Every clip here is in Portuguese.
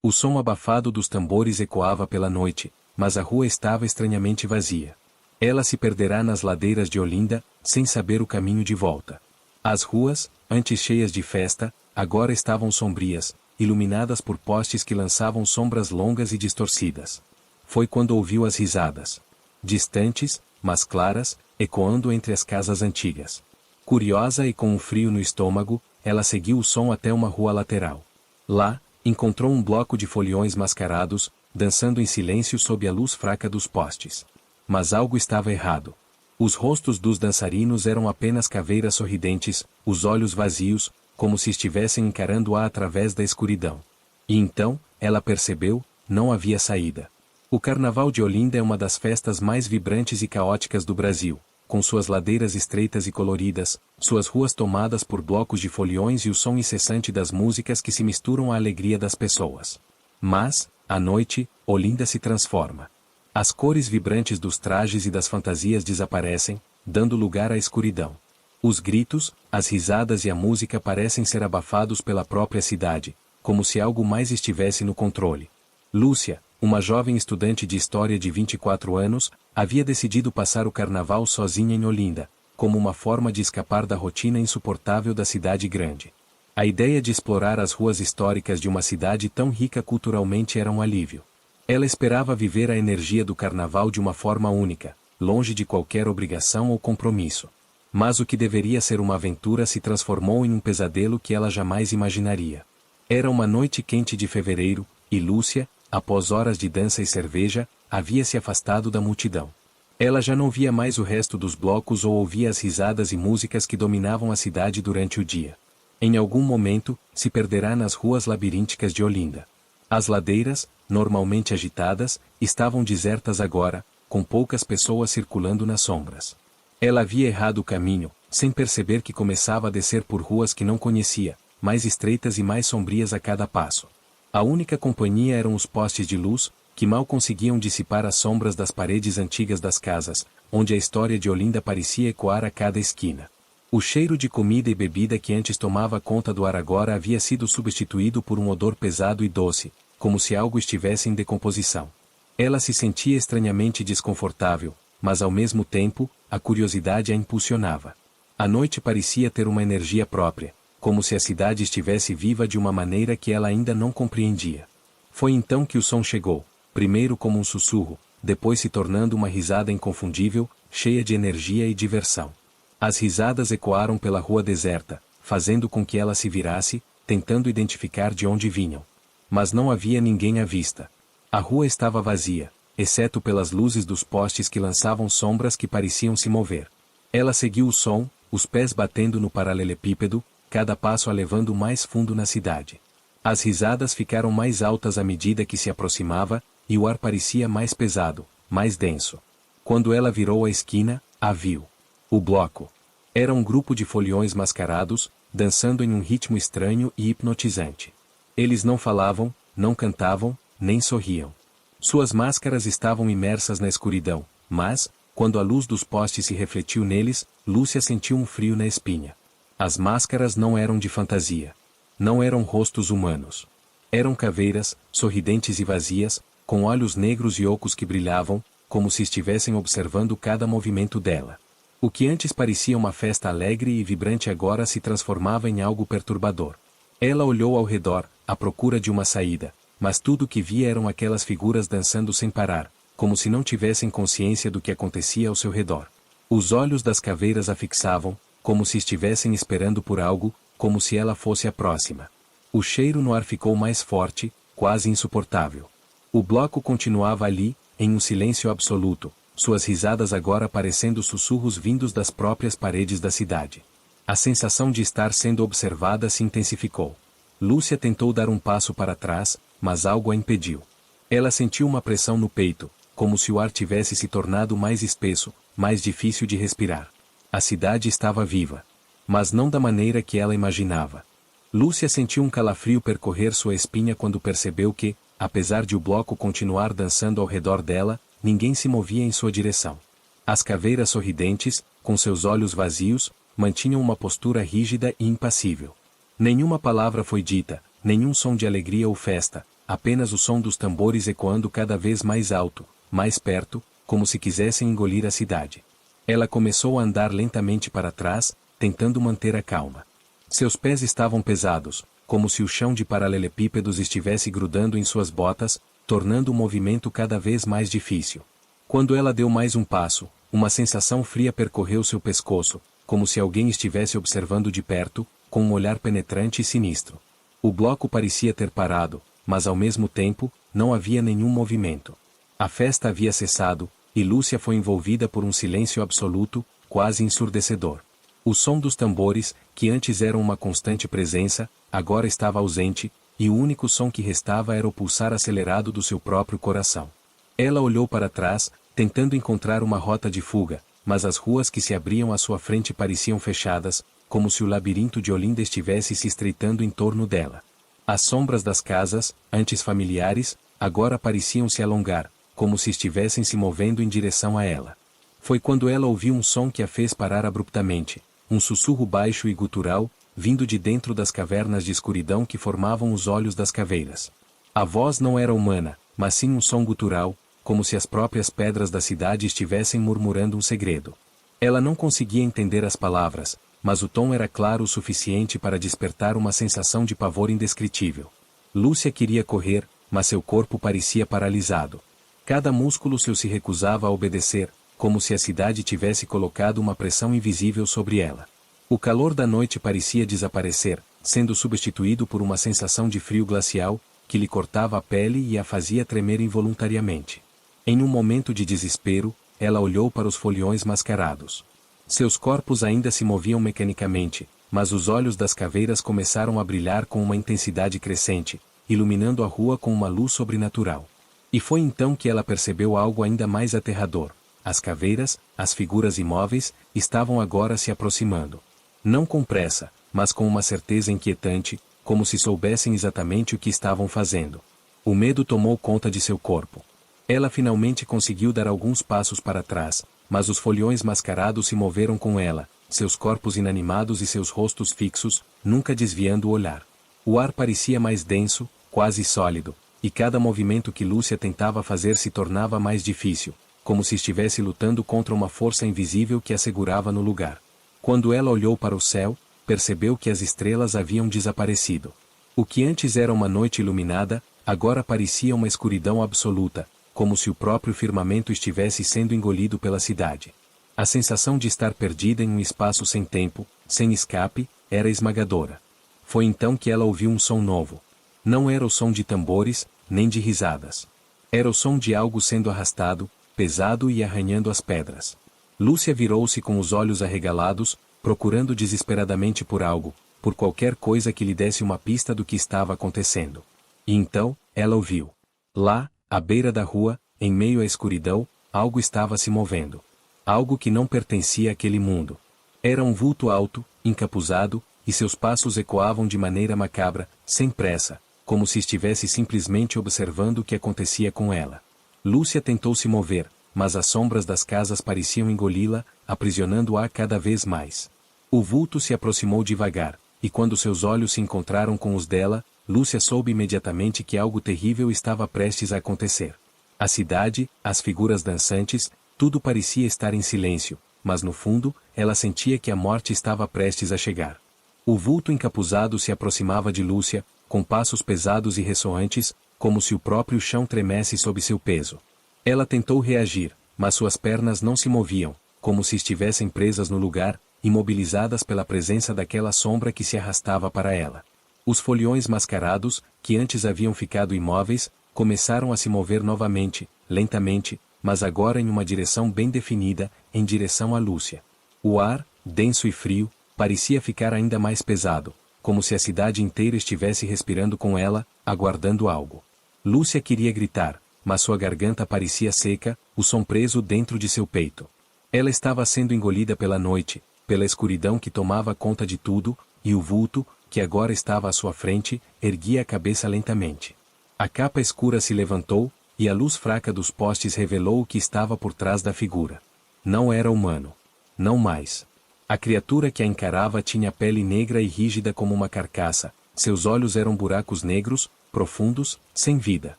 O som abafado dos tambores ecoava pela noite, mas a rua estava estranhamente vazia. Ela se perderá nas ladeiras de Olinda, sem saber o caminho de volta. As ruas, antes cheias de festa, agora estavam sombrias, iluminadas por postes que lançavam sombras longas e distorcidas. Foi quando ouviu as risadas. Distantes, mas claras, ecoando entre as casas antigas. Curiosa e com um frio no estômago, ela seguiu o som até uma rua lateral. Lá, encontrou um bloco de foliões mascarados, dançando em silêncio sob a luz fraca dos postes. Mas algo estava errado. Os rostos dos dançarinos eram apenas caveiras sorridentes, os olhos vazios, como se estivessem encarando-a através da escuridão. E então, ela percebeu, não havia saída. O Carnaval de Olinda é uma das festas mais vibrantes e caóticas do Brasil, com suas ladeiras estreitas e coloridas, suas ruas tomadas por blocos de foliões e o som incessante das músicas que se misturam à alegria das pessoas. Mas, à noite, Olinda se transforma. As cores vibrantes dos trajes e das fantasias desaparecem, dando lugar à escuridão. Os gritos, as risadas e a música parecem ser abafados pela própria cidade, como se algo mais estivesse no controle. Lúcia, uma jovem estudante de história de 24 anos, havia decidido passar o carnaval sozinha em Olinda, como uma forma de escapar da rotina insuportável da cidade grande. A ideia de explorar as ruas históricas de uma cidade tão rica culturalmente era um alívio. Ela esperava viver a energia do carnaval de uma forma única, longe de qualquer obrigação ou compromisso. Mas o que deveria ser uma aventura se transformou em um pesadelo que ela jamais imaginaria. Era uma noite quente de fevereiro, e Lúcia, após horas de dança e cerveja, havia se afastado da multidão. Ela já não via mais o resto dos blocos ou ouvia as risadas e músicas que dominavam a cidade durante o dia. Em algum momento, se perderá nas ruas labirínticas de Olinda. As ladeiras, normalmente agitadas, estavam desertas agora, com poucas pessoas circulando nas sombras. Ela havia errado o caminho, sem perceber que começava a descer por ruas que não conhecia, mais estreitas e mais sombrias a cada passo. A única companhia eram os postes de luz, que mal conseguiam dissipar as sombras das paredes antigas das casas, onde a história de Olinda parecia ecoar a cada esquina. O cheiro de comida e bebida que antes tomava conta do ar agora havia sido substituído por um odor pesado e doce, como se algo estivesse em decomposição. Ela se sentia estranhamente desconfortável, mas ao mesmo tempo, a curiosidade a impulsionava. A noite parecia ter uma energia própria, como se a cidade estivesse viva de uma maneira que ela ainda não compreendia. Foi então que o som chegou, primeiro como um sussurro, depois se tornando uma risada inconfundível, cheia de energia e diversão. As risadas ecoaram pela rua deserta, fazendo com que ela se virasse, tentando identificar de onde vinham. Mas não havia ninguém à vista. A rua estava vazia, exceto pelas luzes dos postes que lançavam sombras que pareciam se mover. Ela seguiu o som, os pés batendo no paralelepípedo, cada passo a levando mais fundo na cidade. As risadas ficaram mais altas à medida que se aproximava, e o ar parecia mais pesado, mais denso. Quando ela virou a esquina, a viu. O bloco. Era um grupo de foliões mascarados, dançando em um ritmo estranho e hipnotizante. Eles não falavam, não cantavam, nem sorriam. Suas máscaras estavam imersas na escuridão, mas, quando a luz dos postes se refletiu neles, Lúcia sentiu um frio na espinha. As máscaras não eram de fantasia. Não eram rostos humanos. Eram caveiras, sorridentes e vazias, com olhos negros e ocos que brilhavam, como se estivessem observando cada movimento dela. O que antes parecia uma festa alegre e vibrante agora se transformava em algo perturbador. Ela olhou ao redor, à procura de uma saída, mas tudo o que via eram aquelas figuras dançando sem parar, como se não tivessem consciência do que acontecia ao seu redor. Os olhos das caveiras a fixavam, como se estivessem esperando por algo, como se ela fosse a próxima. O cheiro no ar ficou mais forte, quase insuportável. O bloco continuava ali, em um silêncio absoluto, suas risadas agora parecendo sussurros vindos das próprias paredes da cidade. A sensação de estar sendo observada se intensificou. Lúcia tentou dar um passo para trás, mas algo a impediu. Ela sentiu uma pressão no peito, como se o ar tivesse se tornado mais espesso, mais difícil de respirar. A cidade estava viva. Mas não da maneira que ela imaginava. Lúcia sentiu um calafrio percorrer sua espinha quando percebeu que, apesar de o bloco continuar dançando ao redor dela, ninguém se movia em sua direção. As caveiras sorridentes, com seus olhos vazios, mantinham uma postura rígida e impassível. Nenhuma palavra foi dita, nenhum som de alegria ou festa, apenas o som dos tambores ecoando cada vez mais alto, mais perto, como se quisessem engolir a cidade. Ela começou a andar lentamente para trás, tentando manter a calma. Seus pés estavam pesados, como se o chão de paralelepípedos estivesse grudando em suas botas, tornando o movimento cada vez mais difícil. Quando ela deu mais um passo, uma sensação fria percorreu seu pescoço, como se alguém estivesse observando de perto, com um olhar penetrante e sinistro. O bloco parecia ter parado, mas ao mesmo tempo, não havia nenhum movimento. A festa havia cessado, e Lúcia foi envolvida por um silêncio absoluto, quase ensurdecedor. O som dos tambores, que antes eram uma constante presença, agora estava ausente, e o único som que restava era o pulsar acelerado do seu próprio coração. Ela olhou para trás, tentando encontrar uma rota de fuga, mas as ruas que se abriam à sua frente pareciam fechadas, como se o labirinto de Olinda estivesse se estreitando em torno dela. As sombras das casas, antes familiares, agora pareciam se alongar, como se estivessem se movendo em direção a ela. Foi quando ela ouviu um som que a fez parar abruptamente, um sussurro baixo e gutural, vindo de dentro das cavernas de escuridão que formavam os olhos das caveiras. A voz não era humana, mas sim um som gutural, como se as próprias pedras da cidade estivessem murmurando um segredo. Ela não conseguia entender as palavras, mas o tom era claro o suficiente para despertar uma sensação de pavor indescritível. Lúcia queria correr, mas seu corpo parecia paralisado. Cada músculo seu se recusava a obedecer, como se a cidade tivesse colocado uma pressão invisível sobre ela. O calor da noite parecia desaparecer, sendo substituído por uma sensação de frio glacial, que lhe cortava a pele e a fazia tremer involuntariamente. Em um momento de desespero, ela olhou para os foliões mascarados. Seus corpos ainda se moviam mecanicamente, mas os olhos das caveiras começaram a brilhar com uma intensidade crescente, iluminando a rua com uma luz sobrenatural. E foi então que ela percebeu algo ainda mais aterrador. As caveiras, as figuras imóveis, estavam agora se aproximando. Não com pressa, mas com uma certeza inquietante, como se soubessem exatamente o que estavam fazendo. O medo tomou conta de seu corpo. Ela finalmente conseguiu dar alguns passos para trás, mas os foliões mascarados se moveram com ela, seus corpos inanimados e seus rostos fixos, nunca desviando o olhar. O ar parecia mais denso, quase sólido, e cada movimento que Lúcia tentava fazer se tornava mais difícil, como se estivesse lutando contra uma força invisível que a segurava no lugar. Quando ela olhou para o céu, percebeu que as estrelas haviam desaparecido. O que antes era uma noite iluminada, agora parecia uma escuridão absoluta, como se o próprio firmamento estivesse sendo engolido pela cidade. A sensação de estar perdida em um espaço sem tempo, sem escape, era esmagadora. Foi então que ela ouviu um som novo. Não era o som de tambores, nem de risadas. Era o som de algo sendo arrastado, pesado e arranhando as pedras. Lúcia virou-se com os olhos arregalados, procurando desesperadamente por algo, por qualquer coisa que lhe desse uma pista do que estava acontecendo. E então, ela ouviu. Lá, à beira da rua, em meio à escuridão, algo estava se movendo. Algo que não pertencia àquele mundo. Era um vulto alto, encapuzado, e seus passos ecoavam de maneira macabra, sem pressa, como se estivesse simplesmente observando o que acontecia com ela. Lúcia tentou se mover, mas as sombras das casas pareciam engoli-la, aprisionando-a cada vez mais. O vulto se aproximou devagar, e quando seus olhos se encontraram com os dela, Lúcia soube imediatamente que algo terrível estava prestes a acontecer. A cidade, as figuras dançantes, tudo parecia estar em silêncio, mas no fundo, ela sentia que a morte estava prestes a chegar. O vulto encapuzado se aproximava de Lúcia, com passos pesados e ressoantes, como se o próprio chão tremesse sob seu peso. Ela tentou reagir, mas suas pernas não se moviam, como se estivessem presas no lugar, imobilizadas pela presença daquela sombra que se arrastava para ela. Os foliões mascarados, que antes haviam ficado imóveis, começaram a se mover novamente, lentamente, mas agora em uma direção bem definida, em direção a Lúcia. O ar, denso e frio, parecia ficar ainda mais pesado, como se a cidade inteira estivesse respirando com ela, aguardando algo. Lúcia queria gritar, mas sua garganta parecia seca, o som preso dentro de seu peito. Ela estava sendo engolida pela noite, pela escuridão que tomava conta de tudo, e o vulto, que agora estava à sua frente, erguia a cabeça lentamente. A capa escura se levantou, e a luz fraca dos postes revelou o que estava por trás da figura. Não era humano. Não mais. A criatura que a encarava tinha pele negra e rígida como uma carcaça, seus olhos eram buracos negros, profundos, sem vida.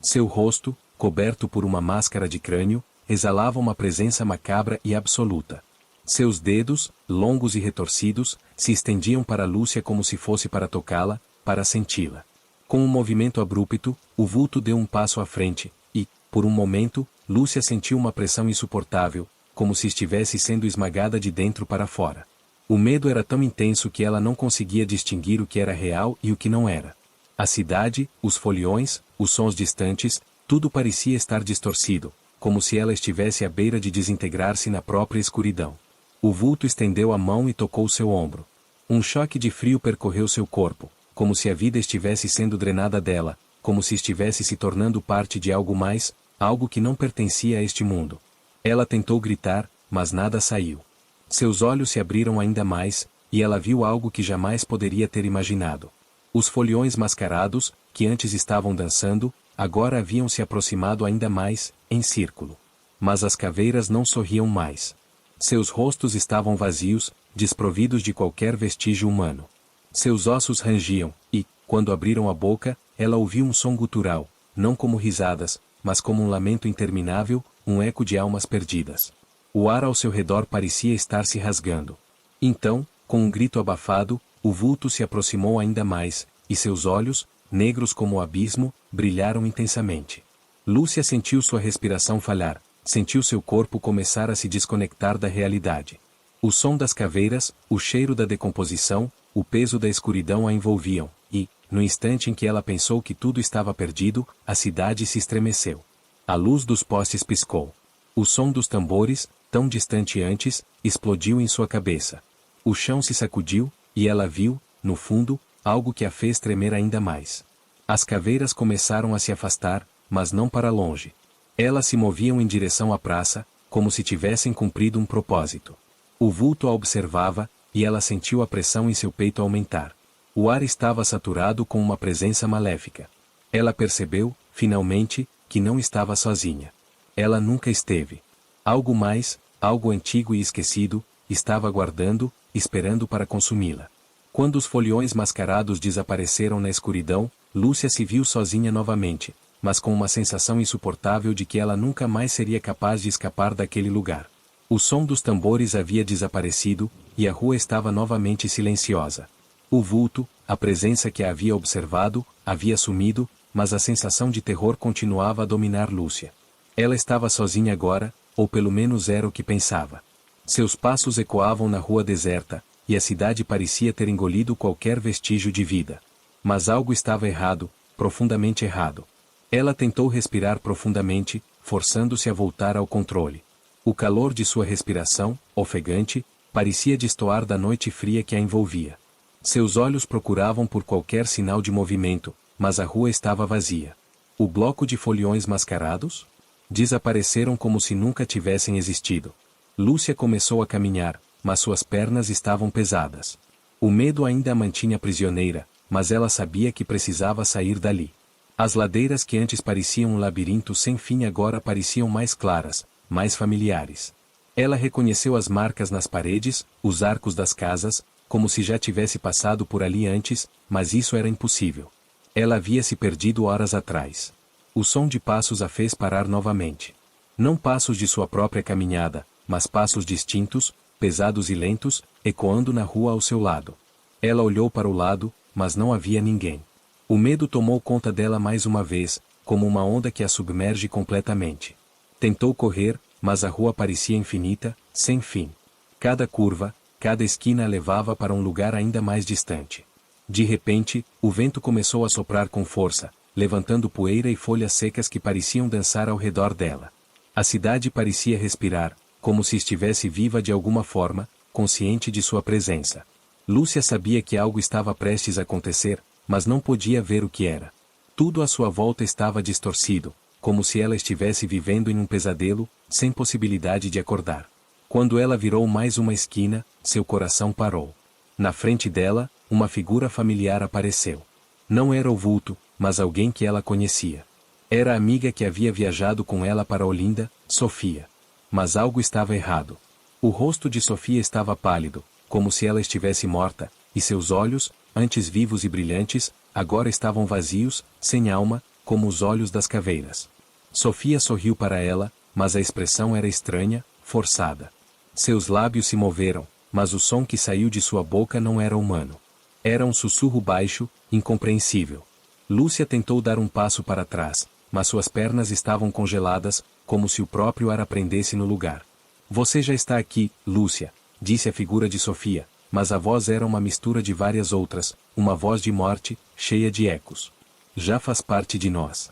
Seu rosto, coberto por uma máscara de crânio, exalava uma presença macabra e absoluta. Seus dedos, longos e retorcidos, se estendiam para Lúcia como se fosse para tocá-la, para senti-la. Com um movimento abrupto, o vulto deu um passo à frente, e, por um momento, Lúcia sentiu uma pressão insuportável, como se estivesse sendo esmagada de dentro para fora. O medo era tão intenso que ela não conseguia distinguir o que era real e o que não era. A cidade, os foliões, os sons distantes, tudo parecia estar distorcido, como se ela estivesse à beira de desintegrar-se na própria escuridão. O vulto estendeu a mão e tocou seu ombro. Um choque de frio percorreu seu corpo, como se a vida estivesse sendo drenada dela, como se estivesse se tornando parte de algo mais, algo que não pertencia a este mundo. Ela tentou gritar, mas nada saiu. Seus olhos se abriram ainda mais, e ela viu algo que jamais poderia ter imaginado. Os foliões mascarados, que antes estavam dançando, agora haviam se aproximado ainda mais, em círculo. Mas as caveiras não sorriam mais. Seus rostos estavam vazios, desprovidos de qualquer vestígio humano. Seus ossos rangiam, e, quando abriram a boca, ela ouviu um som gutural, não como risadas, mas como um lamento interminável, um eco de almas perdidas. O ar ao seu redor parecia estar se rasgando. Então, com um grito abafado, o vulto se aproximou ainda mais, e seus olhos, negros como o abismo, brilharam intensamente. Lúcia sentiu sua respiração falhar, sentiu seu corpo começar a se desconectar da realidade. O som das caveiras, o cheiro da decomposição, o peso da escuridão a envolviam, e, no instante em que ela pensou que tudo estava perdido, a cidade se estremeceu. A luz dos postes piscou. O som dos tambores, tão distante antes, explodiu em sua cabeça. O chão se sacudiu, e ela viu, no fundo, algo que a fez tremer ainda mais. As caveiras começaram a se afastar, mas não para longe. Elas se moviam em direção à praça, como se tivessem cumprido um propósito. O vulto a observava, e ela sentiu a pressão em seu peito aumentar. O ar estava saturado com uma presença maléfica. Ela percebeu, finalmente, que não estava sozinha. Ela nunca esteve. Algo mais, algo antigo e esquecido, estava aguardando, esperando para consumi-la. Quando os foliões mascarados desapareceram na escuridão, Lúcia se viu sozinha novamente, mas com uma sensação insuportável de que ela nunca mais seria capaz de escapar daquele lugar. O som dos tambores havia desaparecido, e a rua estava novamente silenciosa. O vulto, a presença que a havia observado, havia sumido, mas a sensação de terror continuava a dominar Lúcia. Ela estava sozinha agora, ou pelo menos era o que pensava. Seus passos ecoavam na rua deserta, e a cidade parecia ter engolido qualquer vestígio de vida. Mas algo estava errado, profundamente errado. Ela tentou respirar profundamente, forçando-se a voltar ao controle. O calor de sua respiração, ofegante, parecia destoar da noite fria que a envolvia. Seus olhos procuravam por qualquer sinal de movimento, mas a rua estava vazia. O bloco de foliões mascarados? Desapareceram como se nunca tivessem existido. Lúcia começou a caminhar, mas suas pernas estavam pesadas. O medo ainda a mantinha prisioneira, mas ela sabia que precisava sair dali. As ladeiras que antes pareciam um labirinto sem fim agora pareciam mais claras, mais familiares. Ela reconheceu as marcas nas paredes, os arcos das casas, como se já tivesse passado por ali antes, mas isso era impossível. Ela havia se perdido horas atrás. O som de passos a fez parar novamente. Não passos de sua própria caminhada, mas passos distintos, pesados e lentos, ecoando na rua ao seu lado. Ela olhou para o lado, mas não havia ninguém. O medo tomou conta dela mais uma vez, como uma onda que a submerge completamente. Tentou correr, mas a rua parecia infinita, sem fim. Cada curva, cada esquina a levava para um lugar ainda mais distante. De repente, o vento começou a soprar com força, levantando poeira e folhas secas que pareciam dançar ao redor dela. A cidade parecia respirar, como se estivesse viva de alguma forma, consciente de sua presença. Lúcia sabia que algo estava prestes a acontecer, mas não podia ver o que era. Tudo à sua volta estava distorcido, como se ela estivesse vivendo em um pesadelo, sem possibilidade de acordar. Quando ela virou mais uma esquina, seu coração parou. Na frente dela, uma figura familiar apareceu. Não era o vulto, mas alguém que ela conhecia. Era a amiga que havia viajado com ela para Olinda, Sofia. Mas algo estava errado. O rosto de Sofia estava pálido, como se ela estivesse morta, e seus olhos, antes vivos e brilhantes, agora estavam vazios, sem alma, como os olhos das caveiras. Sofia sorriu para ela, mas a expressão era estranha, forçada. Seus lábios se moveram, mas o som que saiu de sua boca não era humano. Era um sussurro baixo, incompreensível. Lúcia tentou dar um passo para trás, mas suas pernas estavam congeladas, como se o próprio ar prendesse no lugar. Você já está aqui, Lúcia, disse a figura de Sofia, mas a voz era uma mistura de várias outras, uma voz de morte, cheia de ecos. Já faz parte de nós.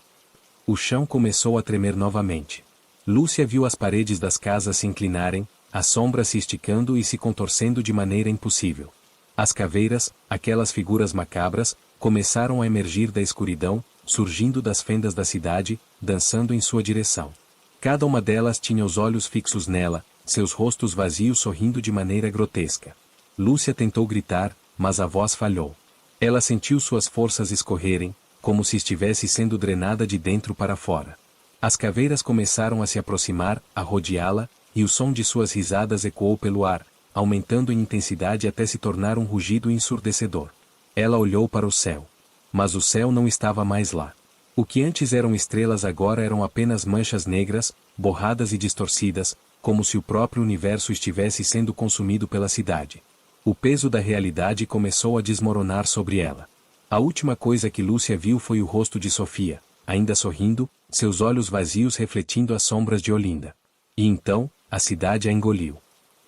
O chão começou a tremer novamente. Lúcia viu as paredes das casas se inclinarem, as sombras se esticando e se contorcendo de maneira impossível. As caveiras, aquelas figuras macabras, começaram a emergir da escuridão, surgindo das fendas da cidade, dançando em sua direção. Cada uma delas tinha os olhos fixos nela, seus rostos vazios sorrindo de maneira grotesca. Lúcia tentou gritar, mas a voz falhou. Ela sentiu suas forças escorrerem, como se estivesse sendo drenada de dentro para fora. As caveiras começaram a se aproximar, a rodeá-la, e o som de suas risadas ecoou pelo ar, aumentando em intensidade até se tornar um rugido ensurdecedor. Ela olhou para o céu. Mas o céu não estava mais lá. O que antes eram estrelas agora eram apenas manchas negras, borradas e distorcidas, como se o próprio universo estivesse sendo consumido pela cidade. O peso da realidade começou a desmoronar sobre ela. A última coisa que Lúcia viu foi o rosto de Sofia, ainda sorrindo, seus olhos vazios refletindo as sombras de Olinda. E então, a cidade a engoliu.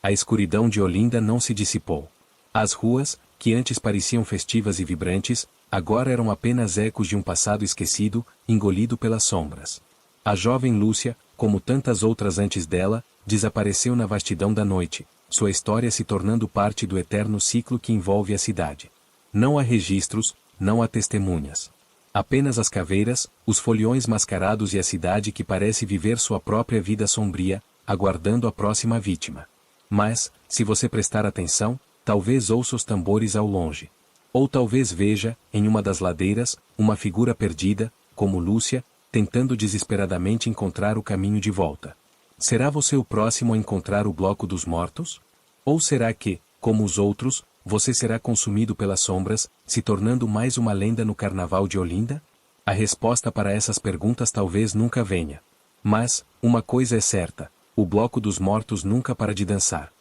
A escuridão de Olinda não se dissipou. As ruas, que antes pareciam festivas e vibrantes, agora eram apenas ecos de um passado esquecido, engolido pelas sombras. A jovem Lúcia, como tantas outras antes dela, desapareceu na vastidão da noite, sua história se tornando parte do eterno ciclo que envolve a cidade. Não há registros, não há testemunhas. Apenas as caveiras, os foliões mascarados e a cidade que parece viver sua própria vida sombria, aguardando a próxima vítima. Mas, se você prestar atenção, talvez ouça os tambores ao longe. Ou talvez veja, em uma das ladeiras, uma figura perdida, como Lúcia, tentando desesperadamente encontrar o caminho de volta. Será você o próximo a encontrar o bloco dos mortos? Ou será que, como os outros, você será consumido pelas sombras, se tornando mais uma lenda no carnaval de Olinda? A resposta para essas perguntas talvez nunca venha. Mas, uma coisa é certa, o bloco dos mortos nunca para de dançar.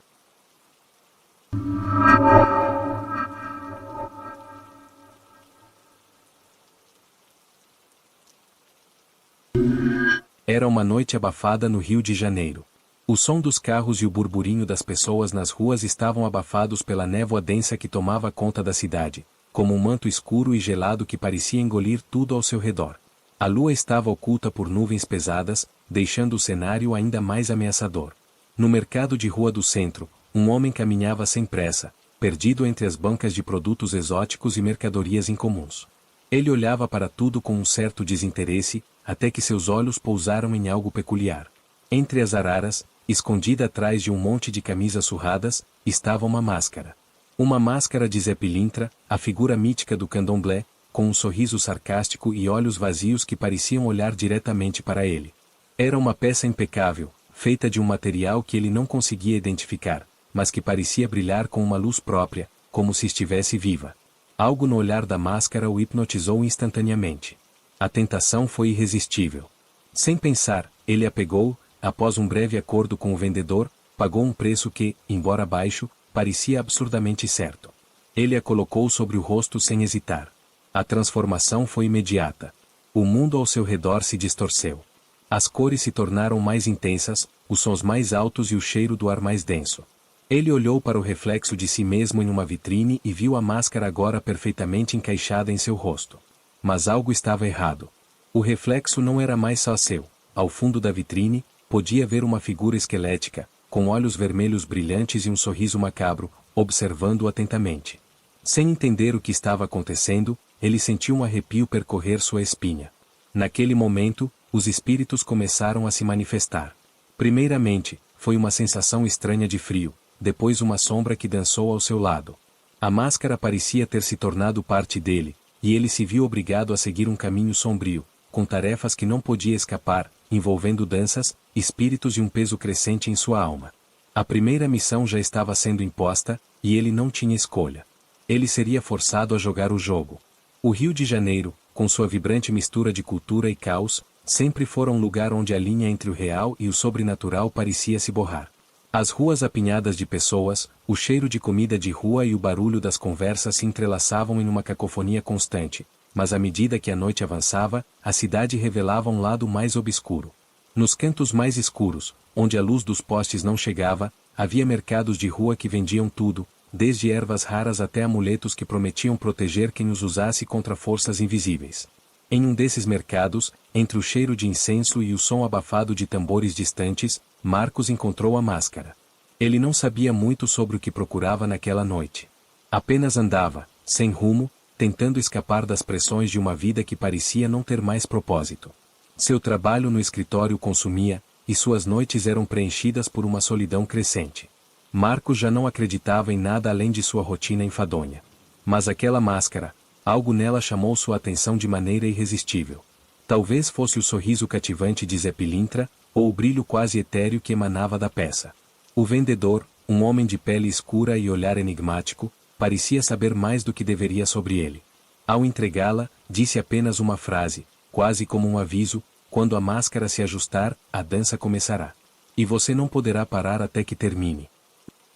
Era uma noite abafada no Rio de Janeiro. O som dos carros e o burburinho das pessoas nas ruas estavam abafados pela névoa densa que tomava conta da cidade, como um manto escuro e gelado que parecia engolir tudo ao seu redor. A lua estava oculta por nuvens pesadas, deixando o cenário ainda mais ameaçador. No mercado de rua do centro, um homem caminhava sem pressa, perdido entre as bancas de produtos exóticos e mercadorias incomuns. Ele olhava para tudo com um certo desinteresse, até que seus olhos pousaram em algo peculiar. Entre as araras, escondida atrás de um monte de camisas surradas, estava uma máscara. Uma máscara de Zé Pilintra, a figura mítica do candomblé, com um sorriso sarcástico e olhos vazios que pareciam olhar diretamente para ele. Era uma peça impecável, feita de um material que ele não conseguia identificar, mas que parecia brilhar com uma luz própria, como se estivesse viva. Algo no olhar da máscara o hipnotizou instantaneamente. A tentação foi irresistível. Sem pensar, ele a pegou, após um breve acordo com o vendedor, pagou um preço que, embora baixo, parecia absurdamente certo. Ele a colocou sobre o rosto sem hesitar. A transformação foi imediata. O mundo ao seu redor se distorceu. As cores se tornaram mais intensas, os sons mais altos e o cheiro do ar mais denso. Ele olhou para o reflexo de si mesmo em uma vitrine e viu a máscara agora perfeitamente encaixada em seu rosto. Mas algo estava errado. O reflexo não era mais só seu. Ao fundo da vitrine, podia ver uma figura esquelética, com olhos vermelhos brilhantes e um sorriso macabro, observando-o atentamente. Sem entender o que estava acontecendo, ele sentiu um arrepio percorrer sua espinha. Naquele momento, os espíritos começaram a se manifestar. Primeiramente, foi uma sensação estranha de frio, depois uma sombra que dançou ao seu lado. A máscara parecia ter se tornado parte dele, e ele se viu obrigado a seguir um caminho sombrio, com tarefas que não podia escapar, envolvendo danças, espíritos e um peso crescente em sua alma. A primeira missão já estava sendo imposta, e ele não tinha escolha. Ele seria forçado a jogar o jogo. O Rio de Janeiro, com sua vibrante mistura de cultura e caos, sempre fora um lugar onde a linha entre o real e o sobrenatural parecia se borrar. As ruas apinhadas de pessoas, o cheiro de comida de rua e o barulho das conversas se entrelaçavam em uma cacofonia constante, mas à medida que a noite avançava, a cidade revelava um lado mais obscuro. Nos cantos mais escuros, onde a luz dos postes não chegava, havia mercados de rua que vendiam tudo, desde ervas raras até amuletos que prometiam proteger quem os usasse contra forças invisíveis. Em um desses mercados, entre o cheiro de incenso e o som abafado de tambores distantes, Marcos encontrou a máscara. Ele não sabia muito sobre o que procurava naquela noite. Apenas andava, sem rumo, tentando escapar das pressões de uma vida que parecia não ter mais propósito. Seu trabalho no escritório consumia, e suas noites eram preenchidas por uma solidão crescente. Marcos já não acreditava em nada além de sua rotina enfadonha. Mas aquela máscara, algo nela chamou sua atenção de maneira irresistível. Talvez fosse o sorriso cativante de Zé Pilintra, ou o brilho quase etéreo que emanava da peça. O vendedor, um homem de pele escura e olhar enigmático, parecia saber mais do que deveria sobre ele. Ao entregá-la, disse apenas uma frase, quase como um aviso: quando a máscara se ajustar, a dança começará. E você não poderá parar até que termine.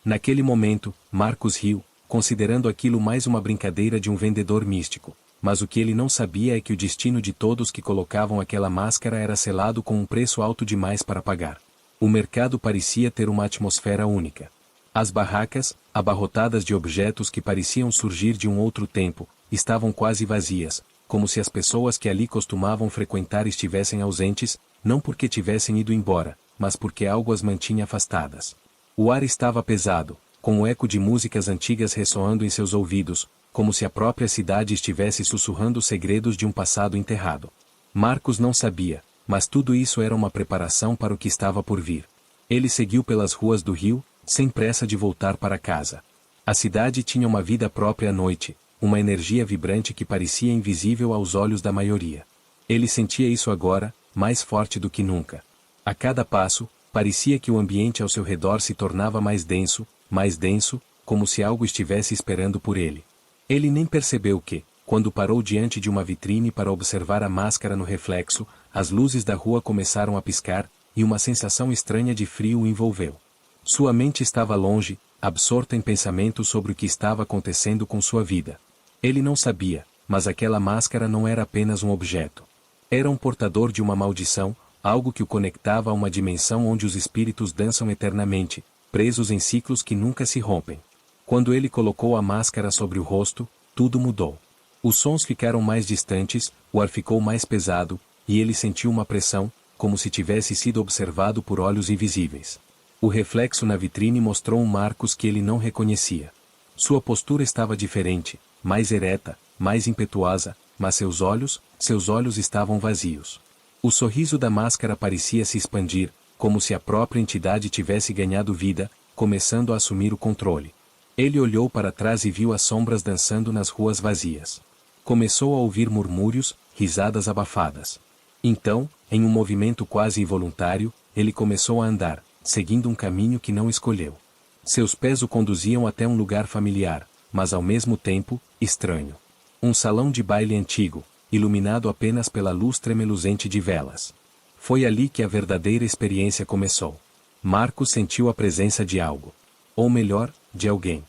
Naquele momento, Marcos riu, considerando aquilo mais uma brincadeira de um vendedor místico, mas o que ele não sabia é que o destino de todos que colocavam aquela máscara era selado com um preço alto demais para pagar. O mercado parecia ter uma atmosfera única. As barracas, abarrotadas de objetos que pareciam surgir de um outro tempo, estavam quase vazias, como se as pessoas que ali costumavam frequentar estivessem ausentes, não porque tivessem ido embora, mas porque algo as mantinha afastadas. O ar estava pesado, com o eco de músicas antigas ressoando em seus ouvidos, como se a própria cidade estivesse sussurrando segredos de um passado enterrado. Marcos não sabia, mas tudo isso era uma preparação para o que estava por vir. Ele seguiu pelas ruas do Rio, sem pressa de voltar para casa. A cidade tinha uma vida própria à noite, uma energia vibrante que parecia invisível aos olhos da maioria. Ele sentia isso agora, mais forte do que nunca. A cada passo, parecia que o ambiente ao seu redor se tornava mais denso, como se algo estivesse esperando por ele. Ele nem percebeu que, quando parou diante de uma vitrine para observar a máscara no reflexo, as luzes da rua começaram a piscar, e uma sensação estranha de frio o envolveu. Sua mente estava longe, absorta em pensamentos sobre o que estava acontecendo com sua vida. Ele não sabia, mas aquela máscara não era apenas um objeto. Era um portador de uma maldição, algo que o conectava a uma dimensão onde os espíritos dançam eternamente, presos em ciclos que nunca se rompem. Quando ele colocou a máscara sobre o rosto, tudo mudou. Os sons ficaram mais distantes, o ar ficou mais pesado, e ele sentiu uma pressão, como se tivesse sido observado por olhos invisíveis. O reflexo na vitrine mostrou um Marcos que ele não reconhecia. Sua postura estava diferente, mais ereta, mais impetuosa, mas seus olhos estavam vazios. O sorriso da máscara parecia se expandir, como se a própria entidade tivesse ganhado vida, começando a assumir o controle. Ele olhou para trás e viu as sombras dançando nas ruas vazias. Começou a ouvir murmúrios, risadas abafadas. Então, em um movimento quase involuntário, ele começou a andar, seguindo um caminho que não escolheu. Seus pés o conduziam até um lugar familiar, mas ao mesmo tempo, estranho. Um salão de baile antigo, iluminado apenas pela luz tremeluzente de velas. Foi ali que a verdadeira experiência começou. Marcos sentiu a presença de algo. Ou melhor, de alguém.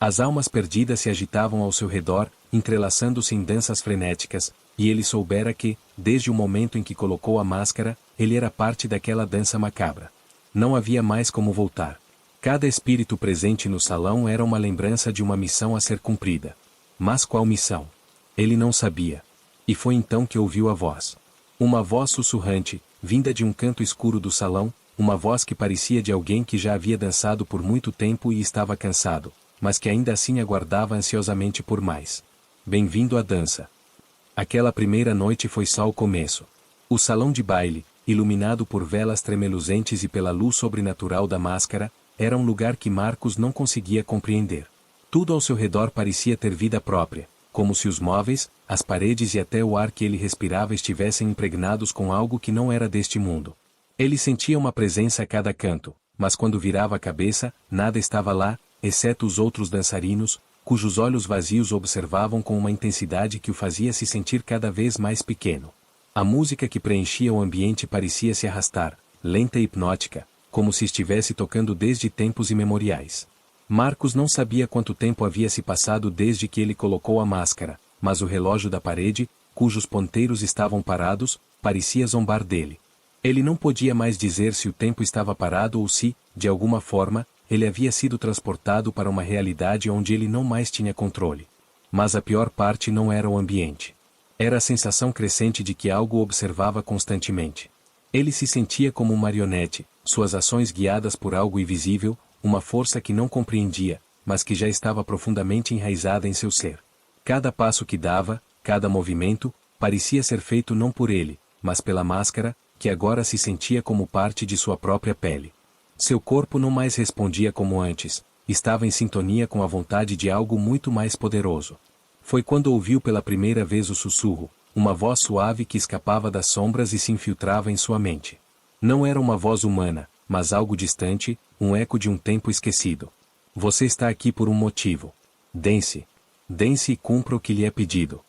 As almas perdidas se agitavam ao seu redor, entrelaçando-se em danças frenéticas, e ele soubera que, desde o momento em que colocou a máscara, ele era parte daquela dança macabra. Não havia mais como voltar. Cada espírito presente no salão era uma lembrança de uma missão a ser cumprida. Mas qual missão? Ele não sabia. E foi então que ouviu a voz. Uma voz sussurrante, vinda de um canto escuro do salão, uma voz que parecia de alguém que já havia dançado por muito tempo e estava cansado, mas que ainda assim aguardava ansiosamente por mais. Bem-vindo à dança. Aquela primeira noite foi só o começo. O salão de baile, iluminado por velas tremeluzentes e pela luz sobrenatural da máscara, era um lugar que Marcos não conseguia compreender. Tudo ao seu redor parecia ter vida própria, como se os móveis, as paredes e até o ar que ele respirava estivessem impregnados com algo que não era deste mundo. Ele sentia uma presença a cada canto, mas quando virava a cabeça, nada estava lá, exceto os outros dançarinos, cujos olhos vazios o observavam com uma intensidade que o fazia se sentir cada vez mais pequeno. A música que preenchia o ambiente parecia se arrastar, lenta e hipnótica, como se estivesse tocando desde tempos imemoriais. Marcos não sabia quanto tempo havia se passado desde que ele colocou a máscara, mas o relógio da parede, cujos ponteiros estavam parados, parecia zombar dele. Ele não podia mais dizer se o tempo estava parado ou se, de alguma forma, ele havia sido transportado para uma realidade onde ele não mais tinha controle. Mas a pior parte não era o ambiente. Era a sensação crescente de que algo o observava constantemente. Ele se sentia como um marionete, suas ações guiadas por algo invisível, uma força que não compreendia, mas que já estava profundamente enraizada em seu ser. Cada passo que dava, cada movimento, parecia ser feito não por ele, mas pela máscara, que agora se sentia como parte de sua própria pele. Seu corpo não mais respondia como antes, estava em sintonia com a vontade de algo muito mais poderoso. Foi quando ouviu pela primeira vez o sussurro, uma voz suave que escapava das sombras e se infiltrava em sua mente. Não era uma voz humana, mas algo distante, um eco de um tempo esquecido. Você está aqui por um motivo. Dance. Dance e cumpra o que lhe é pedido.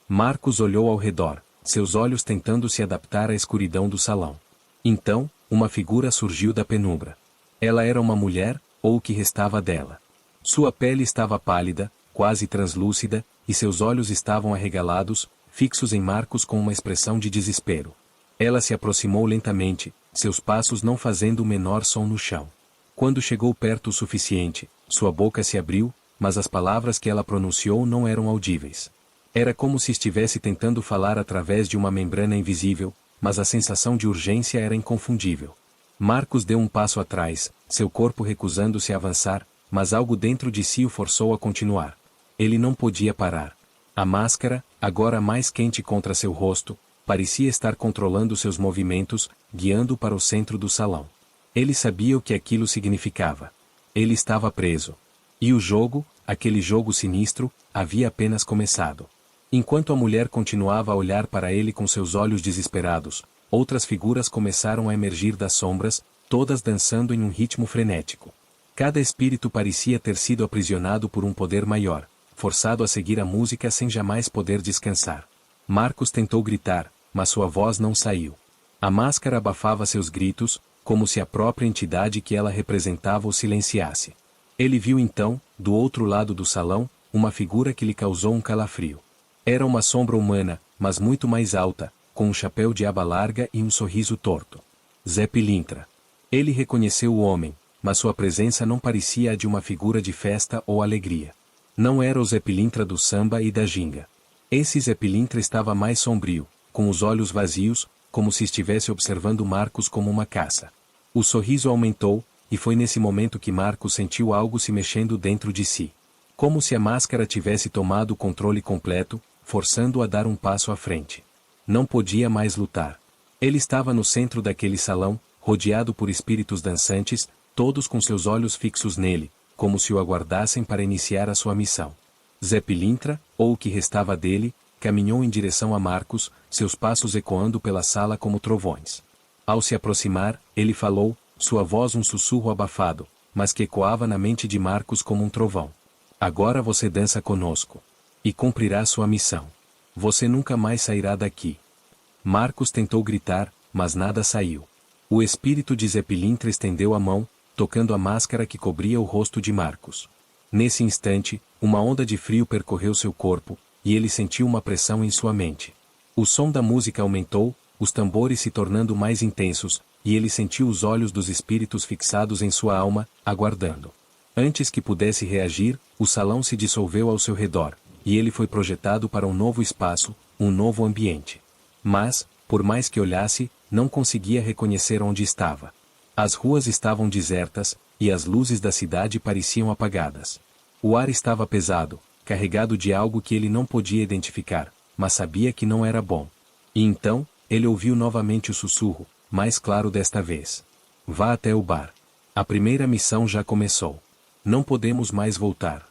Marcos olhou ao redor, seus olhos tentando se adaptar à escuridão do salão. Então, uma figura surgiu da penumbra. Ela era uma mulher, ou o que restava dela. Sua pele estava pálida, quase translúcida, e seus olhos estavam arregalados, fixos em Marcos com uma expressão de desespero. Ela se aproximou lentamente, seus passos não fazendo o menor som no chão. Quando chegou perto o suficiente, sua boca se abriu, mas as palavras que ela pronunciou não eram audíveis. Era como se estivesse tentando falar através de uma membrana invisível, mas a sensação de urgência era inconfundível. Marcos deu um passo atrás, seu corpo recusando-se a avançar, mas algo dentro de si o forçou a continuar. Ele não podia parar. A máscara, agora mais quente contra seu rosto, parecia estar controlando seus movimentos, guiando-o para o centro do salão. Ele sabia o que aquilo significava. Ele estava preso. E o jogo, aquele jogo sinistro, havia apenas começado. Enquanto a mulher continuava a olhar para ele com seus olhos desesperados, outras figuras começaram a emergir das sombras, todas dançando em um ritmo frenético. Cada espírito parecia ter sido aprisionado por um poder maior, forçado a seguir a música sem jamais poder descansar. Marcos tentou gritar, mas sua voz não saiu. A máscara abafava seus gritos, como se a própria entidade que ela representava o silenciasse. Ele viu então, do outro lado do salão, uma figura que lhe causou um calafrio. Era uma sombra humana, mas muito mais alta, com um chapéu de aba larga e um sorriso torto. Zé Pilintra. Ele reconheceu o homem, mas sua presença não parecia a de uma figura de festa ou alegria. Não era o Zé Pilintra do samba e da ginga. Esse Zé Pilintra estava mais sombrio, com os olhos vazios, como se estivesse observando Marcos como uma caça. O sorriso aumentou, e foi nesse momento que Marcos sentiu algo se mexendo dentro de si. Como se a máscara tivesse tomado o controle completo, forçando-o a dar um passo à frente. Não podia mais lutar. Ele estava no centro daquele salão, rodeado por espíritos dançantes, todos com seus olhos fixos nele, como se o aguardassem para iniciar a sua missão. Zé Pilintra, ou o que restava dele, caminhou em direção a Marcos, seus passos ecoando pela sala como trovões. Ao se aproximar, ele falou, sua voz um sussurro abafado, mas que ecoava na mente de Marcos como um trovão. Agora você dança conosco. E cumprirá sua missão. Você nunca mais sairá daqui. Marcos tentou gritar, mas nada saiu. O espírito de Zé Pilintra estendeu a mão, tocando a máscara que cobria o rosto de Marcos. Nesse instante, uma onda de frio percorreu seu corpo, e ele sentiu uma pressão em sua mente. O som da música aumentou, os tambores se tornando mais intensos, e ele sentiu os olhos dos espíritos fixados em sua alma, aguardando. Antes que pudesse reagir, o salão se dissolveu ao seu redor, e ele foi projetado para um novo espaço, um novo ambiente. Mas, por mais que olhasse, não conseguia reconhecer onde estava. As ruas estavam desertas, e as luzes da cidade pareciam apagadas. O ar estava pesado, carregado de algo que ele não podia identificar, mas sabia que não era bom. E então, ele ouviu novamente o sussurro, mais claro desta vez. Vá até o bar. A primeira missão já começou. Não podemos mais voltar.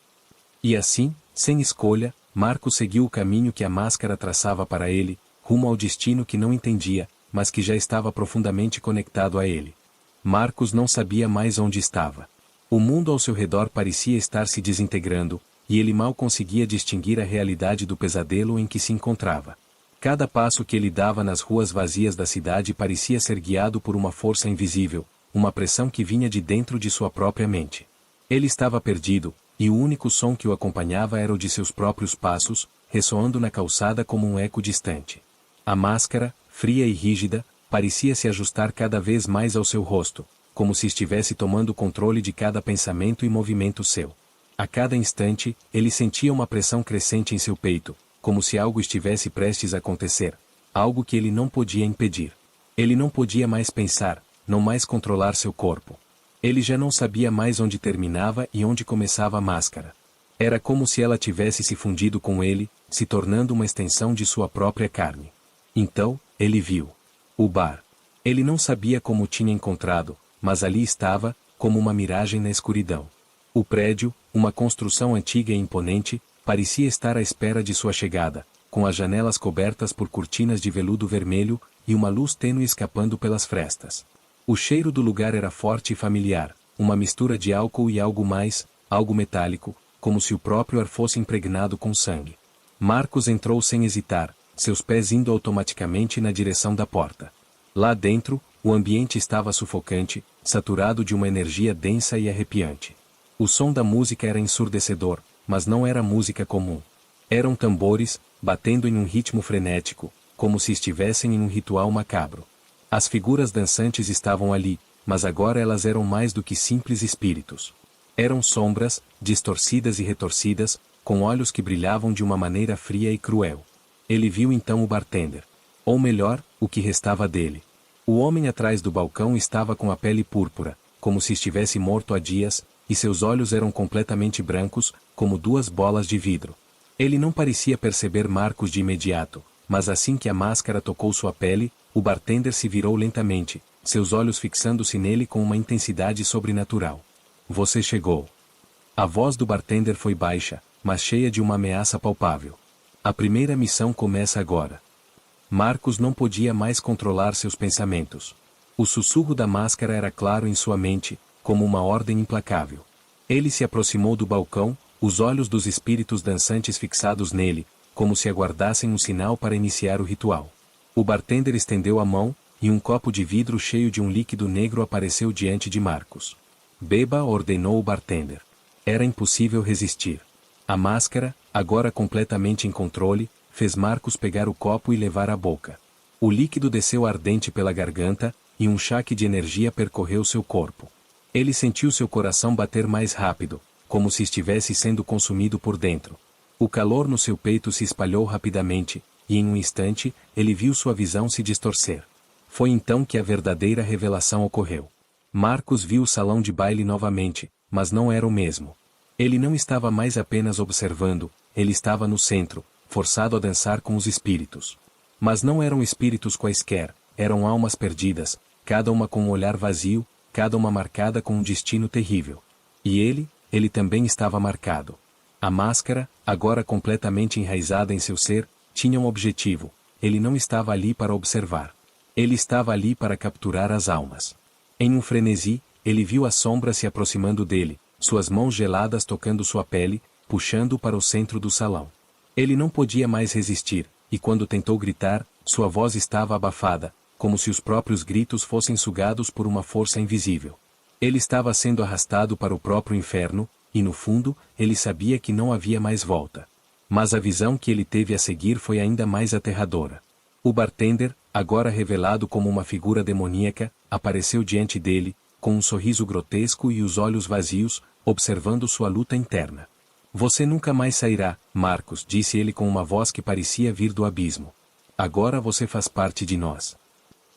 E assim, sem escolha, Marcos seguiu o caminho que a máscara traçava para ele, rumo ao destino que não entendia, mas que já estava profundamente conectado a ele. Marcos não sabia mais onde estava. O mundo ao seu redor parecia estar se desintegrando, e ele mal conseguia distinguir a realidade do pesadelo em que se encontrava. Cada passo que ele dava nas ruas vazias da cidade parecia ser guiado por uma força invisível, uma pressão que vinha de dentro de sua própria mente. Ele estava perdido, e o único som que o acompanhava era o de seus próprios passos, ressoando na calçada como um eco distante. A máscara, fria e rígida, parecia se ajustar cada vez mais ao seu rosto, como se estivesse tomando controle de cada pensamento e movimento seu. A cada instante, ele sentia uma pressão crescente em seu peito, como se algo estivesse prestes a acontecer, algo que ele não podia impedir. Ele não podia mais pensar, não mais controlar seu corpo. Ele já não sabia mais onde terminava e onde começava a máscara. Era como se ela tivesse se fundido com ele, se tornando uma extensão de sua própria carne. Então, ele viu o bar. Ele não sabia como o tinha encontrado, mas ali estava, como uma miragem na escuridão. O prédio, uma construção antiga e imponente, parecia estar à espera de sua chegada, com as janelas cobertas por cortinas de veludo vermelho, e uma luz tênue escapando pelas frestas. O cheiro do lugar era forte e familiar, uma mistura de álcool e algo mais, algo metálico, como se o próprio ar fosse impregnado com sangue. Marcos entrou sem hesitar, seus pés indo automaticamente na direção da porta. Lá dentro, o ambiente estava sufocante, saturado de uma energia densa e arrepiante. O som da música era ensurdecedor, mas não era música comum. Eram tambores, batendo em um ritmo frenético, como se estivessem em um ritual macabro. As figuras dançantes estavam ali, mas agora elas eram mais do que simples espíritos. Eram sombras, distorcidas e retorcidas, com olhos que brilhavam de uma maneira fria e cruel. Ele viu então o bartender. Ou melhor, o que restava dele. O homem atrás do balcão estava com a pele púrpura, como se estivesse morto há dias, e seus olhos eram completamente brancos, como duas bolas de vidro. Ele não parecia perceber Marcos de imediato, mas assim que a máscara tocou sua pele, o bartender se virou lentamente, seus olhos fixando-se nele com uma intensidade sobrenatural. Você chegou. A voz do bartender foi baixa, mas cheia de uma ameaça palpável. A primeira missão começa agora. Marcos não podia mais controlar seus pensamentos. O sussurro da máscara era claro em sua mente, como uma ordem implacável. Ele se aproximou do balcão, os olhos dos espíritos dançantes fixados nele, como se aguardassem um sinal para iniciar o ritual. O bartender estendeu a mão, e um copo de vidro cheio de um líquido negro apareceu diante de Marcos. Beba, ordenou o bartender. Era impossível resistir. A máscara, agora completamente em controle, fez Marcos pegar o copo e levar à boca. O líquido desceu ardente pela garganta, e um choque de energia percorreu seu corpo. Ele sentiu seu coração bater mais rápido, como se estivesse sendo consumido por dentro. O calor no seu peito se espalhou rapidamente, e em um instante, ele viu sua visão se distorcer. Foi então que a verdadeira revelação ocorreu. Marcos viu o salão de baile novamente, mas não era o mesmo. Ele não estava mais apenas observando, ele estava no centro, forçado a dançar com os espíritos. Mas não eram espíritos quaisquer, eram almas perdidas, cada uma com um olhar vazio, cada uma marcada com um destino terrível. E ele também estava marcado. A máscara, agora completamente enraizada em seu ser, tinha um objetivo. Ele não estava ali para observar. Ele estava ali para capturar as almas. Em um frenesi, ele viu a sombra se aproximando dele, suas mãos geladas tocando sua pele, puxando-o para o centro do salão. Ele não podia mais resistir, e quando tentou gritar, sua voz estava abafada, como se os próprios gritos fossem sugados por uma força invisível. Ele estava sendo arrastado para o próprio inferno, e no fundo, ele sabia que não havia mais volta. Mas a visão que ele teve a seguir foi ainda mais aterradora. O bartender, agora revelado como uma figura demoníaca, apareceu diante dele, com um sorriso grotesco e os olhos vazios, observando sua luta interna. Você nunca mais sairá, Marcos, disse ele com uma voz que parecia vir do abismo. Agora você faz parte de nós.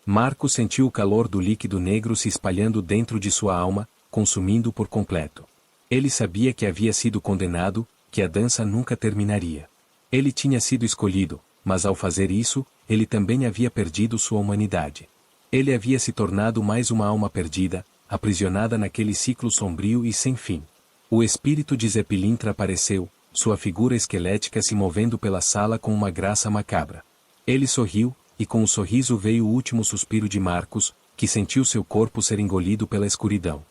Marcos sentiu o calor do líquido negro se espalhando dentro de sua alma, consumindo-o por completo. Ele sabia que havia sido condenado, que a dança nunca terminaria. Ele tinha sido escolhido, mas ao fazer isso, ele também havia perdido sua humanidade. Ele havia se tornado mais uma alma perdida, aprisionada naquele ciclo sombrio e sem fim. O espírito de Zé Pilintra apareceu, sua figura esquelética se movendo pela sala com uma graça macabra. Ele sorriu, e com o sorriso veio o último suspiro de Marcos, que sentiu seu corpo ser engolido pela escuridão.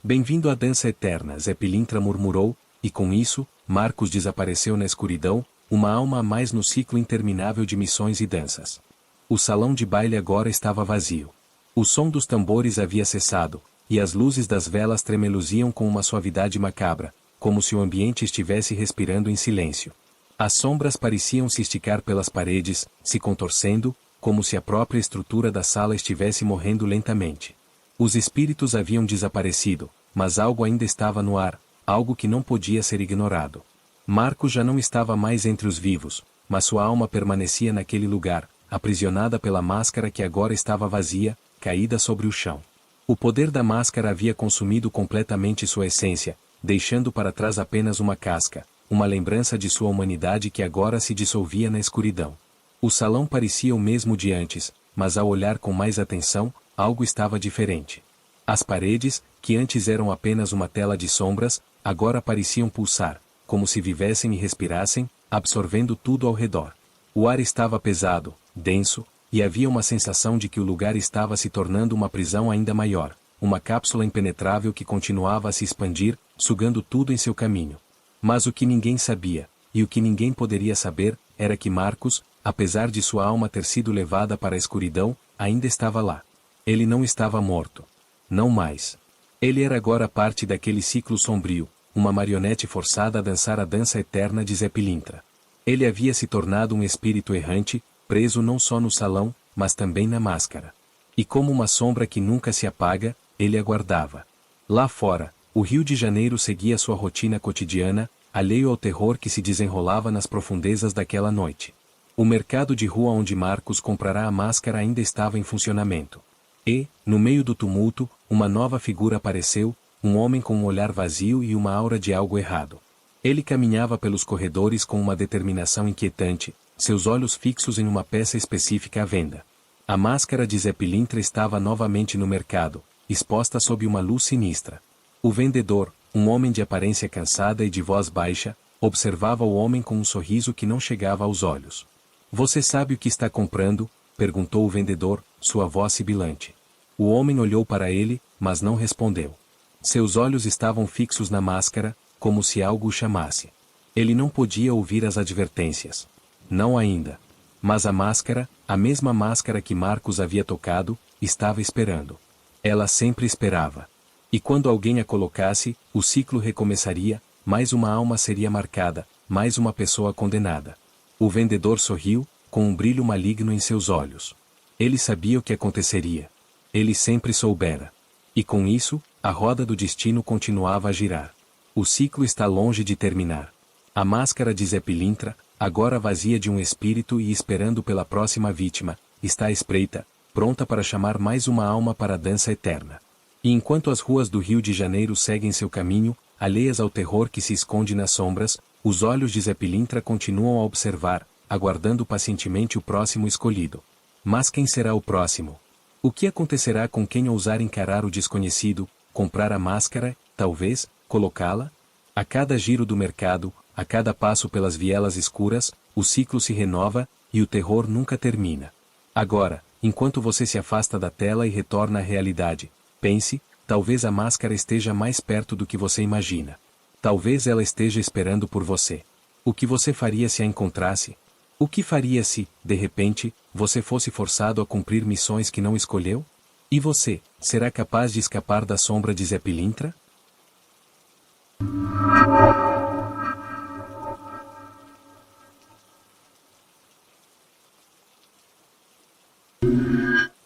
Bem-vindo à dança eterna, Zé Pilintra murmurou, e com isso, Marcos desapareceu na escuridão, uma alma a mais no ciclo interminável de missões e danças. O salão de baile agora estava vazio. O som dos tambores havia cessado, e as luzes das velas tremeluziam com uma suavidade macabra, como se o ambiente estivesse respirando em silêncio. As sombras pareciam se esticar pelas paredes, se contorcendo, como se a própria estrutura da sala estivesse morrendo lentamente. Os espíritos haviam desaparecido, mas algo ainda estava no ar, algo que não podia ser ignorado. Marcos já não estava mais entre os vivos, mas sua alma permanecia naquele lugar, aprisionada pela máscara que agora estava vazia, caída sobre o chão. O poder da máscara havia consumido completamente sua essência, deixando para trás apenas uma casca, uma lembrança de sua humanidade que agora se dissolvia na escuridão. O salão parecia o mesmo de antes, mas ao olhar com mais atenção, algo estava diferente. As paredes, que antes eram apenas uma tela de sombras, agora pareciam pulsar, como se vivessem e respirassem, absorvendo tudo ao redor. O ar estava pesado, denso, e havia uma sensação de que o lugar estava se tornando uma prisão ainda maior, uma cápsula impenetrável que continuava a se expandir, sugando tudo em seu caminho. Mas o que ninguém sabia, e o que ninguém poderia saber, era que Marcos, apesar de sua alma ter sido levada para a escuridão, ainda estava lá. Ele não estava morto. Não mais. Ele era agora parte daquele ciclo sombrio, uma marionete forçada a dançar a dança eterna de Zé Pilintra. Ele havia se tornado um espírito errante, preso não só no salão, mas também na máscara. E como uma sombra que nunca se apaga, ele aguardava. Lá fora, o Rio de Janeiro seguia sua rotina cotidiana, alheio ao terror que se desenrolava nas profundezas daquela noite. O mercado de rua onde Marcos comprará a máscara ainda estava em funcionamento. E, no meio do tumulto, uma nova figura apareceu, um homem com um olhar vazio e uma aura de algo errado. Ele caminhava pelos corredores com uma determinação inquietante, seus olhos fixos em uma peça específica à venda. A máscara de Zé Pilintra estava novamente no mercado, exposta sob uma luz sinistra. O vendedor, um homem de aparência cansada e de voz baixa, observava o homem com um sorriso que não chegava aos olhos. "Você sabe o que está comprando?" perguntou o vendedor, sua voz sibilante. O homem olhou para ele, mas não respondeu. Seus olhos estavam fixos na máscara, como se algo o chamasse. Ele não podia ouvir as advertências. Não ainda. Mas a máscara, a mesma máscara que Marcos havia tocado, estava esperando. Ela sempre esperava. E quando alguém a colocasse, o ciclo recomeçaria, mais uma alma seria marcada, mais uma pessoa condenada. O vendedor sorriu, com um brilho maligno em seus olhos. Ele sabia o que aconteceria. Ele sempre soubera. E com isso, a roda do destino continuava a girar. O ciclo está longe de terminar. A máscara de Zé Pilintra, agora vazia de um espírito e esperando pela próxima vítima, está à espreita, pronta para chamar mais uma alma para a dança eterna. E enquanto as ruas do Rio de Janeiro seguem seu caminho, alheias ao terror que se esconde nas sombras, os olhos de Zé Pilintra continuam a observar, aguardando pacientemente o próximo escolhido. Mas quem será o próximo? O que acontecerá com quem ousar encarar o desconhecido, comprar a máscara, talvez, colocá-la? A cada giro do mercado, a cada passo pelas vielas escuras, o ciclo se renova, e o terror nunca termina. Agora, enquanto você se afasta da tela e retorna à realidade, pense, talvez a máscara esteja mais perto do que você imagina. Talvez ela esteja esperando por você. O que você faria se a encontrasse? O que faria se, de repente, você fosse forçado a cumprir missões que não escolheu? E você, será capaz de escapar da sombra de Zé Pilintra?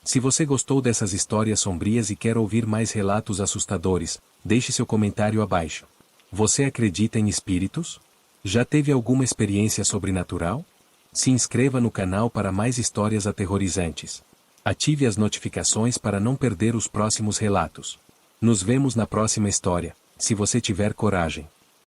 Se você gostou dessas histórias sombrias e quer ouvir mais relatos assustadores, deixe seu comentário abaixo. Você acredita em espíritos? Já teve alguma experiência sobrenatural? Se inscreva no canal para mais histórias aterrorizantes. Ative as notificações para não perder os próximos relatos. Nos vemos na próxima história, se você tiver coragem.